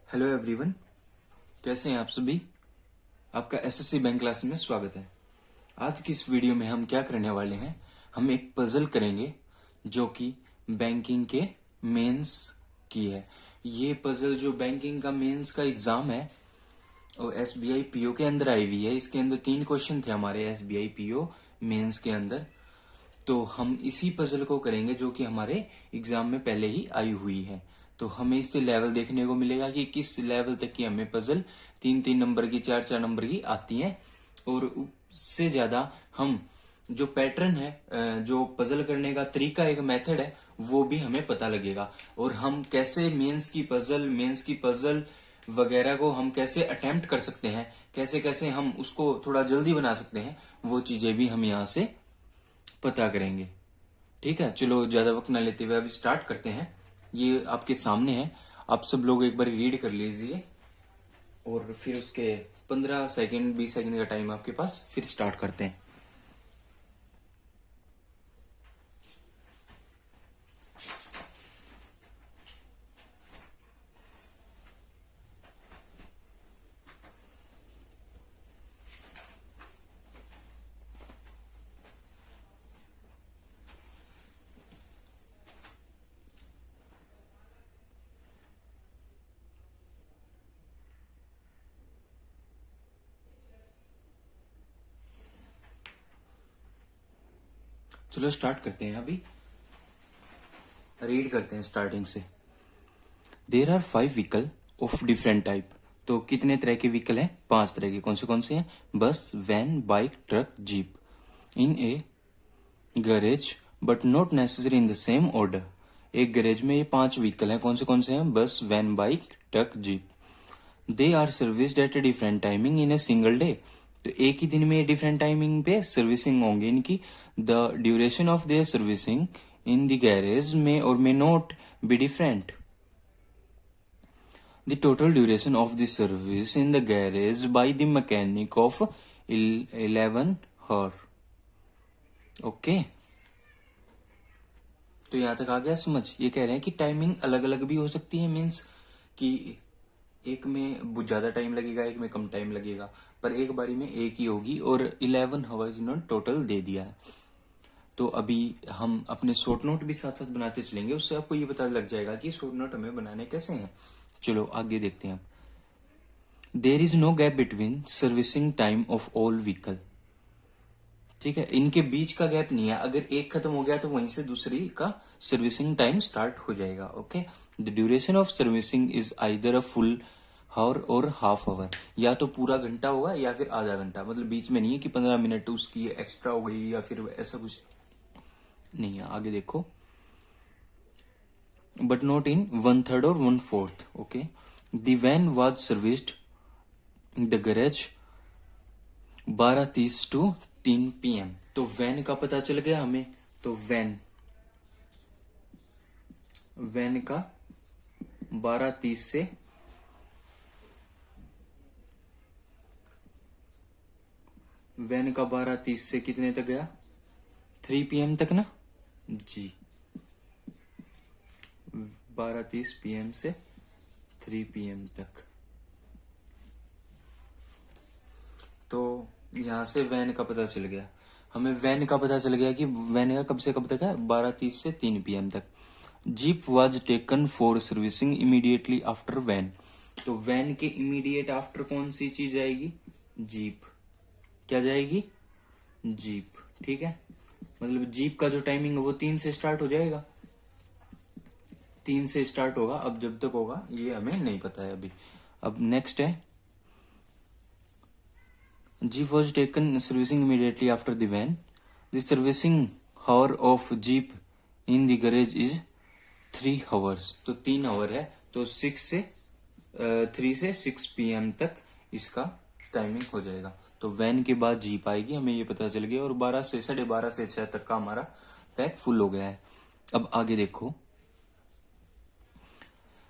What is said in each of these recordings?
Hello everyone, कैसे हैं आप सभी। आपका एसएससी बैंक क्लास में स्वागत है। आज की इस वीडियो में हम क्या करने वाले हैं, हम एक पजल करेंगे जो कि बैंकिंग के मेंस की है। ये पजल जो बैंकिंग का मेंस का एग्जाम है और एसबीआई पीओ के अंदर आई हुई है। इसके अंदर 3 क्वेश्चन थे हमारे एसबीआई पीओ मेंस के अंदर। तो हम इसी पजल को करेंगे जो कि हमारे एग्जाम में पहले ही आई हुई है। तो हमें इससे लेवल देखने को मिलेगा कि किस लेवल तक की हमें पजल 3-3 नंबर की 4-4 नंबर की आती है। और उससे ज्यादा हम जो पैटर्न है, जो पजल करने का तरीका, एक मेथड है, वो भी हमें पता लगेगा। और हम कैसे मेंस की पजल वगैरह को हम कैसे अटेम्प्ट कर सकते हैं, कैसे कैसे हम उसको थोड़ा जल्दी बना सकते हैं, वो चीजें भी हम यहाँ से पता करेंगे। ठीक है, चलो ज्यादा वक्त ना लेते हुए अभी स्टार्ट करते हैं। ये आपके सामने है, आप सब लोग एक बार रीड कर लीजिए और फिर उसके 15 सेकंड 20 सेकंड का टाइम आपके पास, फिर स्टार्ट करते हैं। चलो स्टार्ट करते हैं, अभी रीड करते हैं स्टार्टिंग से। There are 5 vehicle of different type. तो कितने तरह के व्हीकल हैं? 5 तरह के। कौन से हैं? Bus, van, bike, truck, jeep. In a garage but not necessary in the same order. एक गैरेज में ये 5 व्हीकल हैं। कौन से हैं? Bus, van, bike, truck, jeep. They are serviced at a different timing in a single day. तो एक ही दिन में डिफरेंट टाइमिंग पे सर्विसिंग होंगी इनकी। The duration of their servicing in the garage में और may not be different. The total duration of the service in the garage by the mechanic of 11 hour. Okay, तो यहां तक आ गया समझ। ये कह रहे हैं कि टाइमिंग अलग अलग भी हो सकती है, मीन्स कि एक में बहुत ज्यादा टाइम लगेगा, एक में कम टाइम लगेगा, पर एक बारी में एक ही होगी। और 11 हावर्स इन्होंने टोटल दे दिया है। तो अभी हम अपने शॉर्ट नोट भी साथ साथ बनाते चलेंगे, उससे आपको ये पता लग जाएगा कि शॉर्ट नोट हमें बनाने कैसे हैं। चलो आगे देखते हैं। There is no gap between servicing time of all vehicle. ठीक है, इनके बीच का गैप नहीं है। अगर एक खत्म हो गया तो वहीं से दूसरी का सर्विसिंग टाइम स्टार्ट हो जाएगा। Okay, the duration of servicing is either a full hour or half our. या तो पूरा घंटा होगा या फिर आधा घंटा। मतलब बीच में नहीं है कि 15 मिनट उसकी एक्स्ट्रा हो गई या फिर ऐसा कुछ नहीं है। आगे देखो, बट नॉट इन 1/3 और 1/4। Okay, the van was serviced the garage 12:30 to 3 PM। तो वैन का पता चल गया हमें। तो वैन का 12:30 से कितने तक गया? 3 PM तक ना जी। 12:30 PM से 3 PM तक। तो यहां से वैन का पता चल गया हमें। वैन का पता चल गया कि वैन का कब से कब तक है? 12:30 से 3 PM तक। Jeep was taken for servicing immediately after van. तो वैन के इमीडिएट आफ्टर कौन सी चीज आएगी? जीप। क्या जाएगी? जीप। ठीक है, मतलब जीप का जो टाइमिंग है वो 3 से स्टार्ट हो जाएगा। 3 से स्टार्ट होगा। अब जब तक होगा ये हमें नहीं पता है अभी। अब नेक्स्ट है, Jeep was taken servicing immediately after the van. The servicing hour of Jeep in the garage is 3 hours. तो 3 आवर है। तो 3 से 6 PM तक इसका टाइमिंग हो जाएगा। तो वैन के बाद जीप आएगी, हमें ये पता चल गया। और 12 से 12:30 से 6 तक का हमारा पैक फुल हो गया है। अब आगे देखो,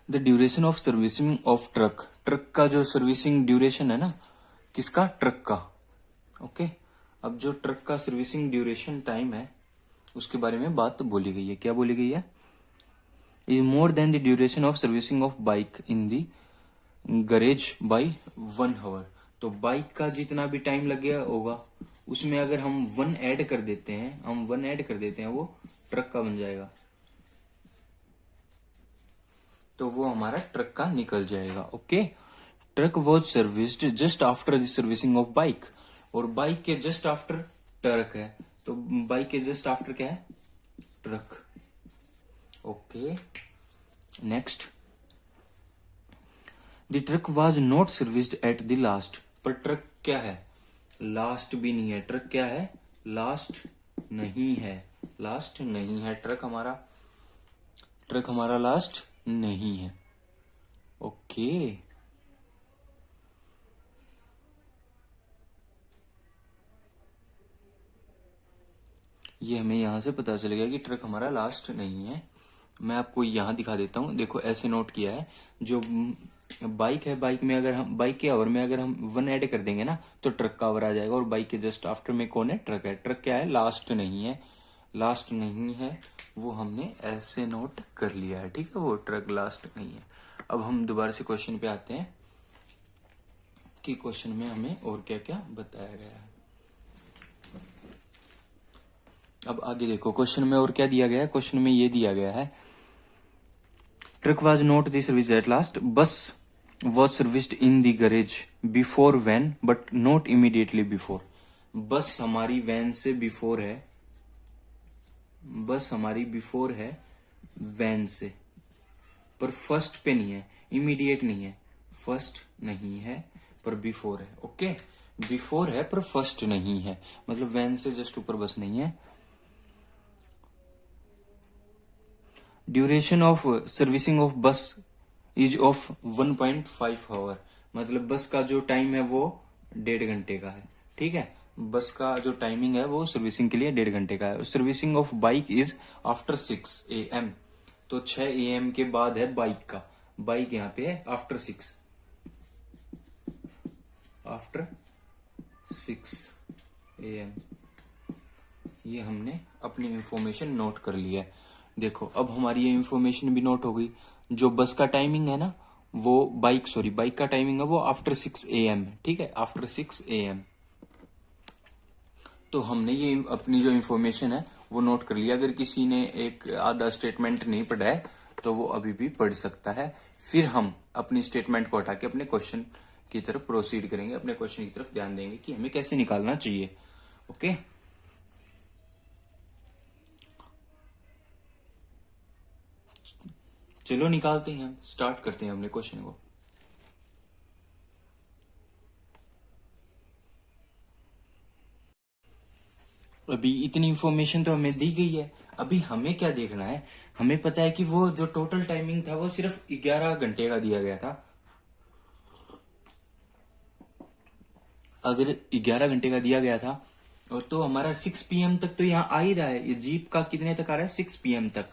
the duration of servicing of truck. Truck का जो सर्विसिंग ड्यूरेशन है ना, किसका? ट्रक का। ओके, अब जो ट्रक का सर्विसिंग ड्यूरेशन टाइम है उसके बारे में बात बोली गई है। क्या बोली गई है? Is more than the duration of servicing of bike in the garage by 1 hour. तो बाइक का जितना भी टाइम लग गया होगा उसमें अगर हम 1 ऐड कर देते हैं वो ट्रक का बन जाएगा। तो वो हमारा ट्रक का निकल जाएगा। Okay, truck was serviced just after the servicing of bike. और बाइक के जस्ट आफ्टर ट्रक है, तो बाइक के जस्ट आफ्टर क्या है? Truck. Okay, next, the truck was not serviced at the last. पर ट्रक क्या है? लास्ट भी नहीं है। ट्रक क्या है? लास्ट नहीं है। लास्ट नहीं है ट्रक हमारा लास्ट नहीं है। ओके, ये हमें यहां से पता चल गया कि ट्रक हमारा लास्ट नहीं है। मैं आपको यहां दिखा देता हूं। देखो ऐसे नोट किया है, जो बाइक है, बाइक में अगर हम बाइक के आवर में अगर हम 1 ऐड कर देंगे ना तो ट्रक का आवर आ जाएगा। और बाइक के जस्ट आफ्टर में कौन है? ट्रक है। ट्रक क्या है? लास्ट नहीं है। लास्ट नहीं है वो हमने ऐसे नोट कर लिया है। ठीक है, वो ट्रक लास्ट नहीं है। अब हम दोबारा से क्वेश्चन पे आते हैं कि क्वेश्चन में हमें और क्या क्या बताया गया है। अब आगे देखो क्वेश्चन में और क्या दिया गया है। क्वेश्चन में ये दिया गया है, truck was not the service at last, bus was serviced in the garage before van but not immediately before. बस हमारी वैन से बिफोर है, बस हमारी बिफोर है वैन से, पर फर्स्ट पे नहीं है, इमीडिएट नहीं है। फर्स्ट नहीं है पर बिफोर है। ओके, बिफोर है पर फर्स्ट नहीं है, मतलब वैन से जस्ट ऊपर बस नहीं है। ड्यूरेशन ऑफ सर्विसिंग ऑफ बस इज ऑफ 1.5 आवर। मतलब बस का जो टाइम है वो 1.5 घंटे का है। ठीक है, बस का जो टाइमिंग है वो सर्विसिंग के लिए 1.5 घंटे का है। Servicing of bike is after 6 AM। तो 6 AM के बाद है बाइक का। बाइक यहाँ पे है आफ्टर 6 AM। ये हमने अपनी इंफॉर्मेशन नोट कर लिया है। देखो अब हमारी ये इंफॉर्मेशन भी नोट हो गई। जो बस का टाइमिंग है ना वो बाइक का टाइमिंग है वो आफ्टर 6 AM है। ठीक है, आफ्टर 6 AM। तो हमने ये अपनी जो इंफॉर्मेशन है वो नोट कर लिया। अगर किसी ने एक आधा स्टेटमेंट नहीं पढ़ा है तो वो अभी भी पढ़ सकता है। फिर हम अपनी स्टेटमेंट को हटा के अपने क्वेश्चन की तरफ प्रोसीड करेंगे, अपने क्वेश्चन की तरफ ध्यान देंगे कि हमें कैसे निकालना चाहिए। ओके, चलो निकालते हैं, हम स्टार्ट करते हैं अपने क्वेश्चन को। अभी इतनी इंफॉर्मेशन तो हमें दी गई है। अभी हमें क्या देखना है? हमें पता है कि वो जो टोटल टाइमिंग था वो सिर्फ 11 घंटे का दिया गया था। अगर 11 घंटे का दिया गया था और तो हमारा 6 PM तक तो यहाँ आ ही रहा है। ये जीप का कितने तक आ रहा है? 6 PM तक।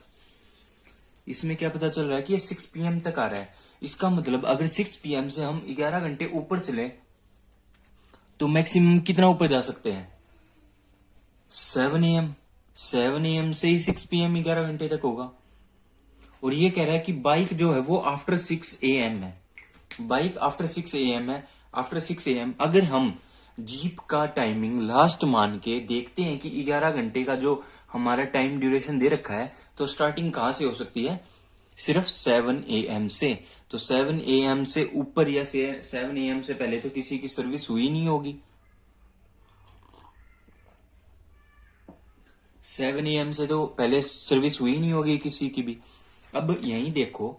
इसमें क्या पता चल रहा है कि ये 6 PM तक आ रहा है। इसका मतलब अगर 6 PM से हम 11 घंटे ऊपर चले तो मैक्सिमम कितना ऊपर जा सकते हैं? 7 AM। 7 AM से ही 6 PM 11 घंटे तक होगा। और ये कह रहा है कि बाइक जो है वो आफ्टर 6 AM है। बाइक आफ्टर 6 AM है। आफ्टर 6 AM अगर हम जीप का टाइमिंग लास्ट मान के देखते हैं कि 11 घंटे का जो हमारा टाइम ड्यूरेशन दे रखा है, तो स्टार्टिंग कहां से हो सकती है? सिर्फ 7 AM से। तो 7 AM से ऊपर या 7 AM से पहले तो किसी की सर्विस हुई नहीं होगी। 7 AM से तो पहले सर्विस हुई नहीं होगी किसी की भी। अब यहीं देखो,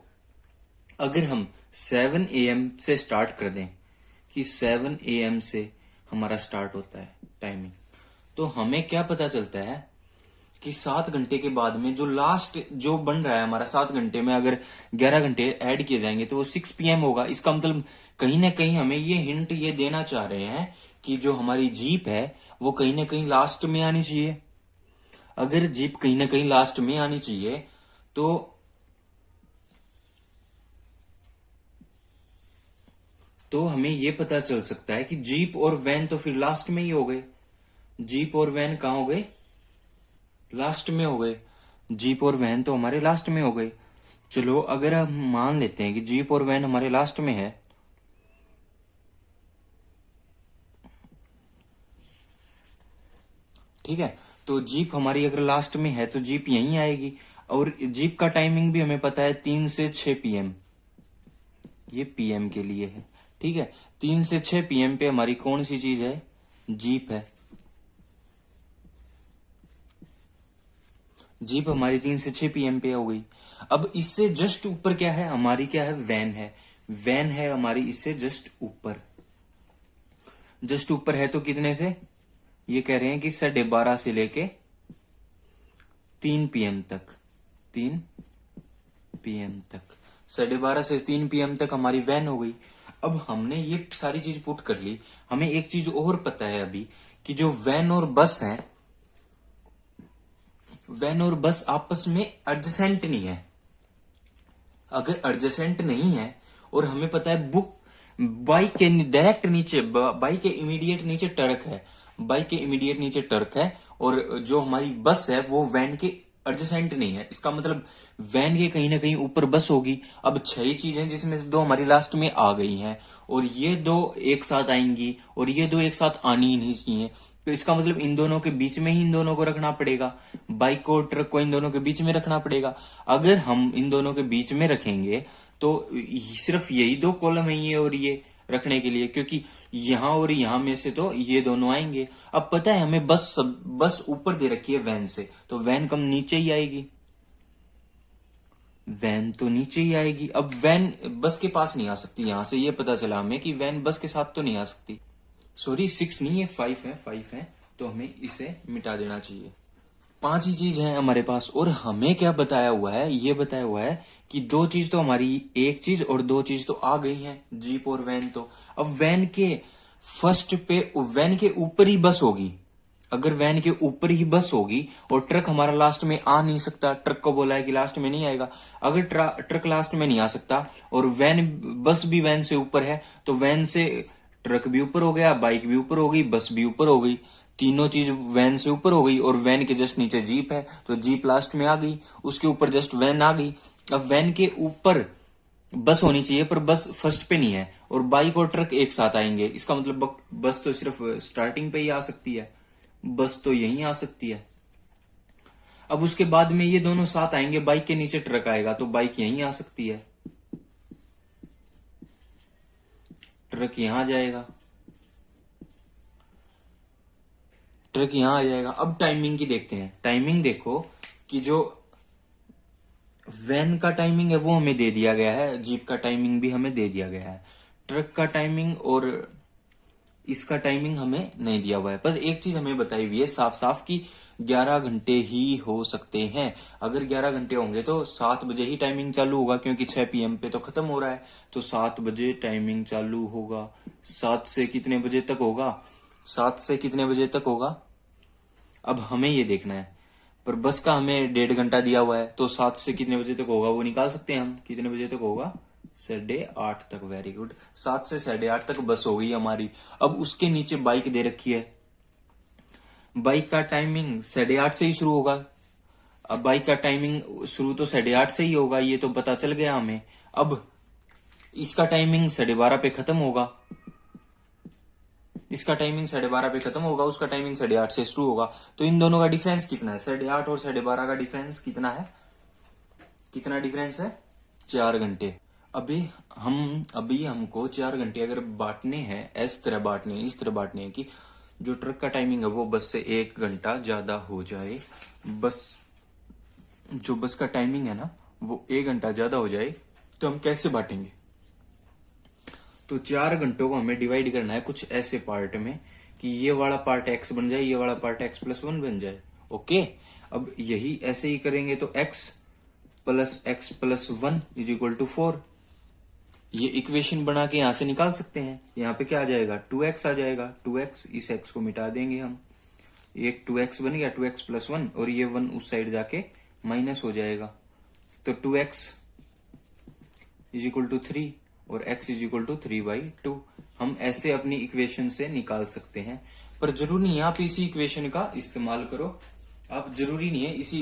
अगर हम 7 AM से स्टार्ट कर दें कि 7 AM से हमारा स्टार्ट होता है टाइमिंग, तो हमें क्या पता चलता है कि 7 घंटे के बाद में जो लास्ट जो बन रहा है हमारा 7 घंटे में अगर 11 घंटे ऐड किए जाएंगे तो वो 6 PM होगा। इसका मतलब कहीं ना कहीं हमें ये हिंट ये देना चाह रहे हैं कि जो हमारी जीप है वो कहीं ना कहीं लास्ट में आनी चाहिए। अगर जीप कहीं ना कहीं लास्ट में आनी चाहिए तो हमें यह पता चल सकता है कि जीप और वैन तो फिर लास्ट में ही हो गए। जीप और वैन कहां हो गए? लास्ट में हो गए। जीप और वैन तो हमारे लास्ट में हो गए। चलो अगर हम मान लेते हैं कि जीप और वैन हमारे लास्ट में है ठीक है। तो जीप हमारी अगर लास्ट में है तो जीप यहीं आएगी, और जीप का टाइमिंग भी हमें पता है 3 से 6 पीएम, ये पीएम के लिए है, ठीक है। 3 से 6 पीएम पे हमारी कौन सी चीज है, जीप है। जीप हमारी 3 से 6 पीएम पे हो गई। अब इससे जस्ट ऊपर क्या है हमारी, क्या है, वैन है। वैन है हमारी इससे जस्ट ऊपर, जस्ट ऊपर है तो कितने से, ये कह रहे हैं कि 12:30 से लेके 3 पीएम तक, 3 पीएम तक, 12:30 से 3 पीएम तक हमारी वैन हो गई। अब हमने ये सारी चीज पुट कर ली, हमें एक चीज और पता है अभी कि जो वैन और बस है, वैन और बस आपस में एडजेसेंट नहीं है। अगर एडजेसेंट नहीं है और हमें पता है बुक बाइक के डायरेक्ट नीचे, बाइक के इमीडिएट नीचे ट्रक है, बाइक के इमीडिएट नीचे ट्रक है, और जो हमारी बस है वो वैन के एडजेसेंट नहीं है, इसका मतलब वैन के कहीं ना कहीं ऊपर बस होगी। अब 6 चीजें जिसमें से 2 हमारी लास्ट में आ गई हैं, और ये 2 एक साथ आएंगी और ये 2 एक साथ आनी ही नहीं चाहिए, तो इसका मतलब इन दोनों के बीच में ही इन दोनों को रखना पड़ेगा, बाइक को ट्रक को इन दोनों के बीच में रखना पड़ेगा। अगर हम इन दोनों के बीच में रखेंगे तो सिर्फ यही 2 कॉलम है, ये और ये रखने के लिए, क्योंकि यहां और यहां में से तो ये दोनों आएंगे। अब पता है हमें बस ऊपर दे रखी है वैन से, तो वैन कम नीचे ही आएगी, वैन तो नीचे ही आएगी। अब वैन बस के पास नहीं आ सकती, यहां से ये पता चला हमें कि वैन बस के साथ तो नहीं आ सकती। सॉरी 6 नहीं है, 5 है, तो हमें इसे मिटा देना चाहिए। 5 ही चीज है हमारे पास, और हमें क्या बताया हुआ है, ये बताया हुआ है कि 2 चीज तो हमारी, 1 चीज और 2 चीज तो आ गई हैं, जीप और वैन। तो अब वैन के फर्स्ट पे, वैन के ऊपर ही बस होगी। अगर वैन के ऊपर ही बस होगी और ट्रक हमारा लास्ट में आ नहीं सकता, ट्रक को बोला है कि लास्ट में नहीं आएगा, अगर ट्रक लास्ट में नहीं आ सकता और वैन, बस भी वैन से ऊपर है, तो वैन से ट्रक भी ऊपर हो गया, बाइक भी ऊपर हो गई, बस भी ऊपर हो गई, तीनों चीज वैन से ऊपर हो गई। और वैन के जस्ट नीचे जीप है, तो जीप लास्ट में आ गई, उसके ऊपर जस्ट वैन आ गई। अब वैन के ऊपर बस होनी चाहिए, पर बस फर्स्ट पे नहीं है, और बाइक और ट्रक एक साथ आएंगे, इसका मतलब बस तो सिर्फ स्टार्टिंग पे ही आ सकती है, बस तो यहीं आ सकती है। अब उसके बाद में ये दोनों साथ आएंगे, बाइक के नीचे ट्रक आएगा, तो बाइक यहीं आ सकती है, ट्रक यहां जाएगा, ट्रक यहां आ जाएगा। अब टाइमिंग की देखते हैं, टाइमिंग देखो कि जो वैन का टाइमिंग है वो हमें दे दिया गया है, जीप का टाइमिंग भी हमें दे दिया गया है, ट्रक का टाइमिंग और इसका टाइमिंग हमें नहीं दिया हुआ है। पर एक चीज हमें बताई हुई है साफ साफ कि 11 घंटे ही हो सकते हैं। अगर 11 घंटे होंगे तो 7 बजे ही टाइमिंग चालू होगा, क्योंकि 6 पीएम पे तो खत्म हो रहा है, तो 7 बजे टाइमिंग चालू होगा। 7 से कितने बजे तक होगा, 7 से कितने बजे तक होगा, अब हमें ये देखना है। पर बस का हमें 1.5 घंटा दिया हुआ है, तो 7 से कितने बजे तक होगा वो निकाल सकते हैं हम, कितने बजे तक होगा, 8:30 तक। वेरी गुड, 7 से 8:30 तक बस हो गई हमारी। अब उसके नीचे बाइक दे रखी है, बाइक का टाइमिंग 8:30 से ही शुरू होगा। अब बाइक का टाइमिंग शुरू तो 8:30 से ही होगा, ये तो पता चल गया हमें। अब इसका टाइमिंग 12:30 पे खत्म होगा, इसका टाइमिंग 12:30 पे खत्म होगा, उसका टाइमिंग 8:30 से शुरू होगा। तो इन दोनों का डिफरेंस कितना है, 8:30 और 12:30 का डिफरेंस कितना है, कितना डिफरेंस है, 4 घंटे। अभी हमको 4 घंटे अगर बांटने हैं, इस तरह बांटने हैं, इस तरह बांटने हैं कि जो ट्रक का टाइमिंग है वो बस से 1 घंटा ज्यादा हो जाए, बस जो बस का टाइमिंग है ना वो 1 घंटा ज्यादा हो जाए, तो हम कैसे बांटेंगे। तो 4 घंटों को हमें डिवाइड करना है कुछ ऐसे पार्ट में कि ये वाला पार्ट x बन जाए, ये वाला पार्ट x+1 बन जाए। ओके, अब यही ऐसे ही करेंगे तो x+x+1 = 4। ये इक्वेशन बना के यहां से निकाल सकते हैं। यहाँ पे क्या आ जाएगा, 2x आ जाएगा, 2x, इस x को मिटा देंगे हम, एक 2x बन गया, 2x+1, और ये 1 उस साइड जाके माइनस हो जाएगा, तो 2x = 3 और x = 3/2। हम ऐसे अपनी इक्वेशन से निकाल सकते हैं, पर जरूरी नहीं है आप इसी इक्वेशन का इस्तेमाल करो, आप जरूरी नहीं है इस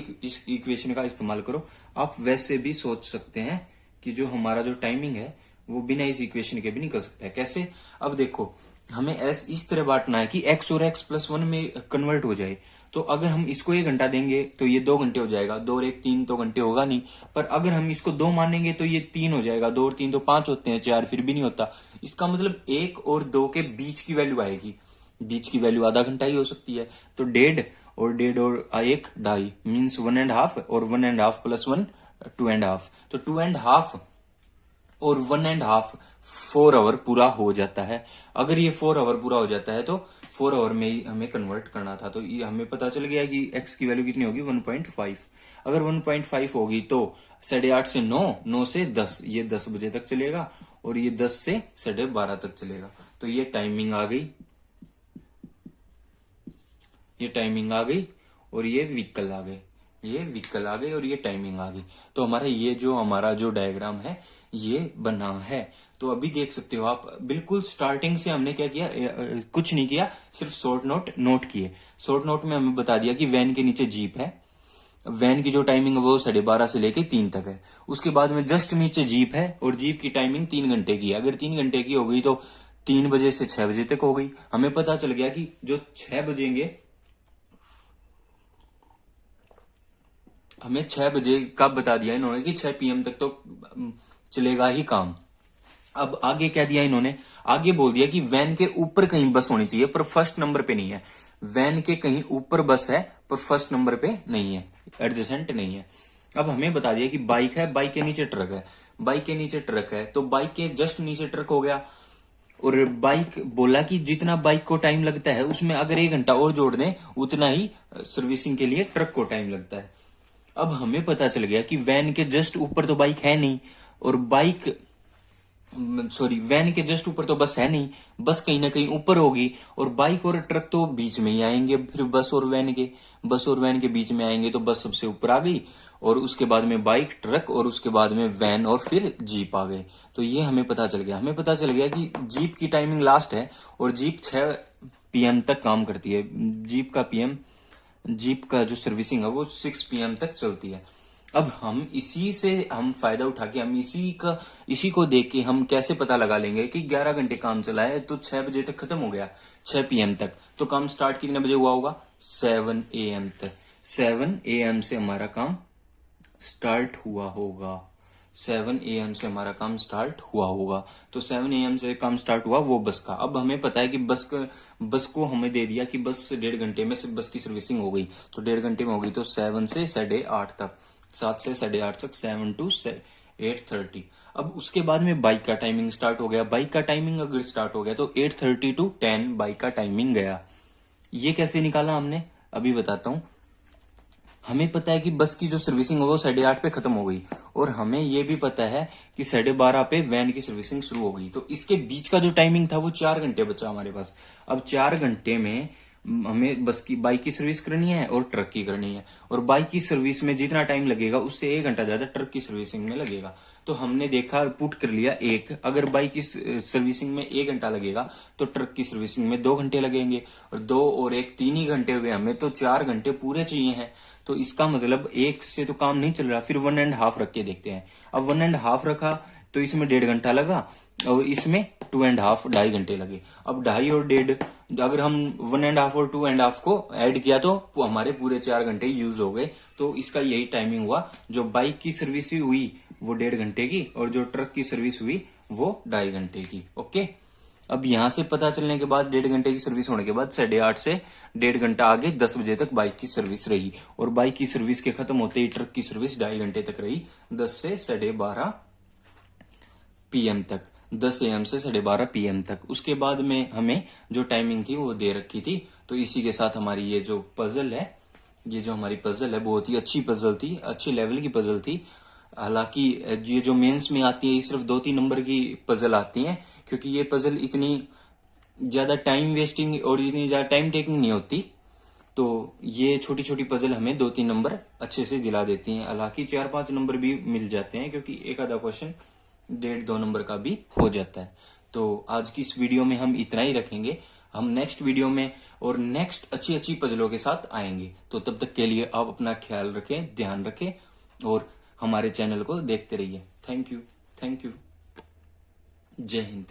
इक्वेशन का इस्तेमाल करो, आप वैसे भी सोच सकते हैं कि जो हमारा जो टाइमिंग है वो बिना इस इक्वेशन के भी निकल सकता है। कैसे, अब देखो हमें इस तरह बांटना है कि x और x+1 में कन्वर्ट हो जाए, तो अगर हम इसको 1 घंटा देंगे तो ये 2 घंटे हो जाएगा, 2 और 1 3 तो घंटे होगा नहीं। पर अगर हम इसको 2 मानेंगे तो ये 3 हो जाएगा, 2 और 3 तो 5 होते हैं, 4 फिर भी नहीं होता। इसका मतलब 1 और 2 के बीच की वैल्यू आएगी, बीच की वैल्यू आधा घंटा ही हो सकती है। तो 1.5 और 1.5 और 1 2.5 मीन्स 1.5 और 1.5 प्लस 1 2.5, तो 2.5 और 1.5 4 आवर पूरा हो जाता है। अगर ये 4 आवर पूरा हो जाता है तो 4 आवर में ही हमें कन्वर्ट करना था। तो ये हमें पता चल गया कि x की वैल्यू कितनी होगी 1.5। अगर 1.5 होगी तो 8:30 से 9, 9 से 10, ये 10 बजे तक चलेगा और ये 10 से 12:30 तक चलेगा। तो ये टाइमिंग आ गई, ये टाइमिंग आ गई और ये व्हीकल आ गए, ये व्हीकल आ गए और ये टाइमिंग आ गई। तो हमारा जो डायग्राम है ये बना है। तो अभी देख सकते हो आप, बिल्कुल स्टार्टिंग से हमने क्या किया, कुछ नहीं किया, सिर्फ शॉर्ट नोट किए। शॉर्ट नोट में हमें बता दिया कि वैन के नीचे जीप है, वैन की जो टाइमिंग है वो 12:30 से लेके 3 तक है। उसके बाद में जस्ट नीचे जीप है और जीप की टाइमिंग 3 घंटे की है। अगर 3 घंटे की हो गई तो 3 बजे से 6 बजे तक हो गई। हमें पता चल गया कि जो 6 बजेंगे, हमें 6 बजे का बता दिया इन्होंने कि 6 PM तक तो चलेगा ही काम। अब आगे क्या दिया इन्होंने, आगे बोल दिया कि वैन के ऊपर कहीं बस होनी चाहिए पर फर्स्ट नंबर पे नहीं है। वैन के कहीं ऊपर बस है पर फर्स्ट नंबर पे नहीं है, एडजेसेंट नहीं है। अब हमें बता दिया कि बाइक है, बाइक के नीचे ट्रक है, बाइक के नीचे ट्रक है, तो बाइक के जस्ट नीचे ट्रक हो गया। और बाइक बोला कि जितना बाइक को टाइम लगता है उसमें अगर 1 घंटा और जोड़ दें उतना ही सर्विसिंग के लिए ट्रक को टाइम लगता है। अब हमें पता चल गया कि वैन के जस्ट ऊपर तो बाइक है नहीं, और वैन के जस्ट ऊपर तो बस है नहीं, बस कहीं ना कहीं ऊपर होगी, और बाइक और ट्रक तो बीच में ही आएंगे। फिर बस और वैन के बीच में आएंगे तो बस सबसे ऊपर आ गई, और उसके बाद में बाइक, ट्रक, और उसके बाद में वैन, और फिर जीप आ गए। तो ये हमें पता चल गया। हमें पता चल गया कि जीप की टाइमिंग लास्ट है और जीप 6 PM तक काम करती है। जीप का जो सर्विसिंग है वो 6 PM तक चलती है। अब हम इसी से हम फायदा उठा के, हम इसी को देख के हम कैसे पता लगा लेंगे कि 11 घंटे काम चला है तो 6 बजे तक खत्म हो गया, 6 PM तक। तो काम स्टार्ट कितने बजे हुआ होगा, 7 AM तक। 7 AM से हमारा काम स्टार्ट हुआ होगा, 7 AM से हमारा काम स्टार्ट हुआ होगा। तो 7 AM से काम स्टार्ट हुआ वो बस का। अब हमें पता है कि बस को हमें दे दिया कि बस 1.5 घंटे में बस की सर्विसिंग हो गई, तो 1.5 घंटे में होगी। तो 7 से 8:30 तक, 7 से 8:30 तक, 7 to 8:30। अब उसके बाद में बाइक का टाइमिंग स्टार्ट हो गया। बाइक का टाइमिंग अगर स्टार्ट हो गया तो 8:30 to 10 बाइक का टाइमिंग गया। ये कैसे निकाला हमने, अभी बताता हूं। हमें पता है कि बस की जो सर्विसिंग है वो 8:30 पे खत्म हो गई, और हमें ये भी पता है कि 12:30 पे वैन की सर्विसिंग शुरू हो गई। तो इसके बीच का जो टाइमिंग था वो 4 घंटे बचा हमारे पास। अब 4 घंटे में हमें बाइक की सर्विस करनी है और ट्रक की करनी है, और बाइक की सर्विस में जितना टाइम लगेगा उससे 1 घंटा ज्यादा ट्रक की सर्विसिंग में लगेगा। तो हमने देखा, पुट कर लिया 1, अगर बाइक की सर्विसिंग में 1 घंटा लगेगा तो ट्रक की सर्विसिंग में 2 घंटे लगेंगे, और 2 और 1 3 ही घंटे हुए हमें, तो 4 घंटे पूरे चाहिए हैं। तो इसका मतलब 1 से तो काम नहीं चल रहा, फिर 1.5 रख के देखते हैं। अब 1.5 रखा तो इसमें 1.5 घंटा लगा, और इसमें 2.5 2.5 घंटे लगे। अब 2.5 और 1.5, अगर हम 1.5 और 2.5 को ऐड किया तो हमारे पूरे 4 घंटे यूज हो गए। तो इसका यही टाइमिंग हुआ। जो बाइक की सर्विस हुई वो 1.5 घंटे की, और जो ट्रक की सर्विस हुई वो 2.5 घंटे की। ओके, अब यहां से पता चलने के बाद 1.5 घंटे की सर्विस होने के बाद 8:30 से 1.5 घंटा आगे 10 बजे तक बाइक की सर्विस रही, और बाइक की सर्विस के खत्म होते ही ट्रक की सर्विस 2.5 घंटे तक रही, 10 से 12:30 PM तक, 10 AM से 12:30 PM तक। उसके बाद में हमें जो टाइमिंग थी वो दे रखी थी। तो इसी के साथ हमारी ये जो पजल है, ये जो हमारी पजल है बहुत ही अच्छी पजल थी, अच्छी लेवल की पजल थी। हालांकि ये जो मेंस में आती है ये सिर्फ 2-3 नंबर की पजल आती है, क्योंकि ये पजल इतनी ज्यादा टाइम वेस्टिंग और इतनी ज्यादा टाइम टेकिंग नहीं होती। तो ये छोटी छोटी पजल हमें 2-3 नंबर अच्छे से दिला देती हैं। हालांकि 4-5 नंबर भी मिल जाते हैं, क्योंकि एक आधा क्वेश्चन 1.5-2 नंबर का भी हो जाता है। तो आज की इस वीडियो में हम इतना ही रखेंगे। हम नेक्स्ट वीडियो में और नेक्स्ट अच्छी अच्छी पजलों के साथ आएंगे। तो तब तक के लिए आप अपना ख्याल रखें, ध्यान रखें, और हमारे चैनल को देखते रहिए। Thank you. जय हिंद।